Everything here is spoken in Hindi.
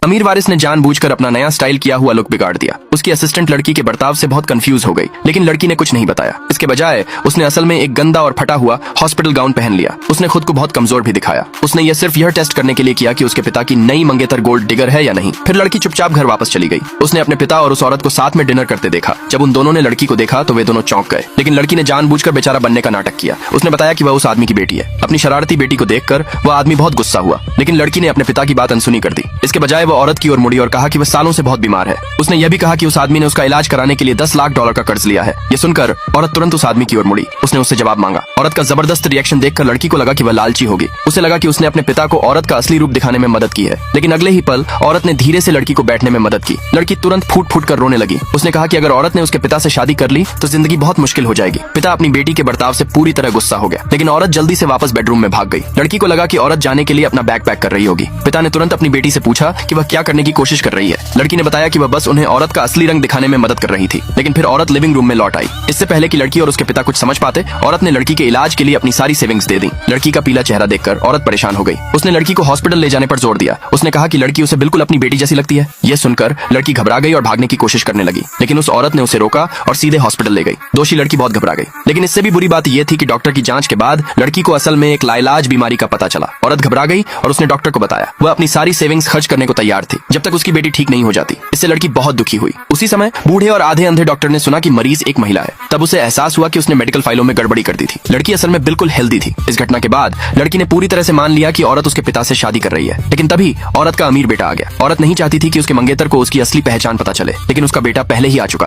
अमीर वारिस ने जानबूझकर अपना नया स्टाइल किया हुआ लुक बिगाड़ दिया। उसकी असिस्टेंट लड़की के बर्ताव से बहुत कंफ्यूज हो गई, लेकिन लड़की ने कुछ नहीं बताया। इसके बजाय उसने असल में एक गंदा और फटा हुआ हॉस्पिटल गाउन पहन लिया। उसने खुद को बहुत कमजोर भी दिखाया। उसने यह सिर्फ यह टेस्ट करने के लिए किया कि उसके पिता की नई मंगेतर गोल्ड डिगर है या नहीं। फिर लड़की चुपचाप घर वापस चली गई। उसने अपने पिता और उस औरत को साथ में डिनर करते देखा। जब उन दोनों ने लड़की को देखा तो वे दोनों चौंक गए, लेकिन लड़की ने जानबूझकर बेचारा बनने का नाटक किया। उसने बताया कि वह उस आदमी की बेटी है। अपनी शरारती बेटी को देखकर वह आदमी बहुत गुस्सा हुआ, लेकिन लड़की ने अपने पिता की बात अनसुनी कर दी। इसके बजाय वह औरत की ओर मुड़ी और कहा कि वह सालों से बहुत बीमार है। उसने यह भी कहा कि उस आदमी ने उसका इलाज कराने के लिए $10 लाख का कर्ज लिया है। यह सुनकर औरत तुरंत उस आदमी की ओर मुड़ी। उसने उससे जवाब मांगा। औरत का जबरदस्त रिएक्शन देखकर लड़की को लगा कि वह लालची होगी। उसे लगा कि उसने अपने पिता को औरत का असली रूप दिखाने में मदद की है, लेकिन अगले ही पल औरत ने धीरे से लड़की को बैठने में मदद की। लड़की तुरंत फूट फूट कर रोने लगी। उसने कहा कि अगर औरत ने उसके पिता से शादी कर ली तो जिंदगी बहुत मुश्किल हो जाएगी। पिता अपनी बेटी के बर्ताव से पूरी तरह गुस्सा हो गया, लेकिन औरत जल्दी से वापस बेडरूम में भाग गई। लड़की को लगा कि औरत जाने के लिए अपना बैग पैक कर रही होगी। पिता ने तुरंत अपनी बेटी से पूछा कि वह क्या करने की कोशिश कर रही है। लड़की ने बताया कि वह बस उन्हें औरत का असली रंग दिखाने में मदद कर रही थी, लेकिन फिर औरत लिविंग रूम में लौट आई। इससे पहले कि लड़की और उसके पिता कुछ समझ पाते, औरत ने लड़की के इलाज के लिए अपनी सारी सेविंग्स दे दी। लड़की का पीला चेहरा देखकर औरत परेशान हो गई। उसने लड़की को हॉस्पिटल ले जाने पर जोर दिया। उसने कहा कि लड़की उसे बिल्कुल अपनी बेटी जैसी लगती है। यह सुनकर लड़की घबरा गई और भागने की कोशिश करने लगी, लेकिन उस औरत ने उसे रोका और सीधे हॉस्पिटल ले गई। दोषी लड़की बहुत घबरा गई, लेकिन इससे भी बुरी बात यह थी कि डॉक्टर की जांच के बाद लड़की को असल में एक लाइलाज बीमारी का पता चला। औरत घबरा गई और उसने डॉक्टर को बताया। वह अपनी सारी सेविंग्स खर्च करने को तैयार थी जब तक उसकी बेटी ठीक नहीं हो जाती। इससे लड़की बहुत दुखी हुई। उसी समय बूढ़े और आधे अंधे डॉक्टर ने सुना कि मरीज एक महिला है। तब उसे एहसास हुआ कि उसने मेडिकल फाइलों में गड़बड़ी कर दी थी। लड़की असल में बिल्कुल हेल्दी थी। इस घटना के बाद लड़की ने पूरी तरह से मान लिया कि औरत उसके पिता से शादी कर रही है, लेकिन तभी औरत का अमीर बेटा आ गया। औरत नहीं चाहती थी कि उसके मंगेतर को उसकी असली पहचान पता चले, लेकिन उसका बेटा पहले ही आ चुका।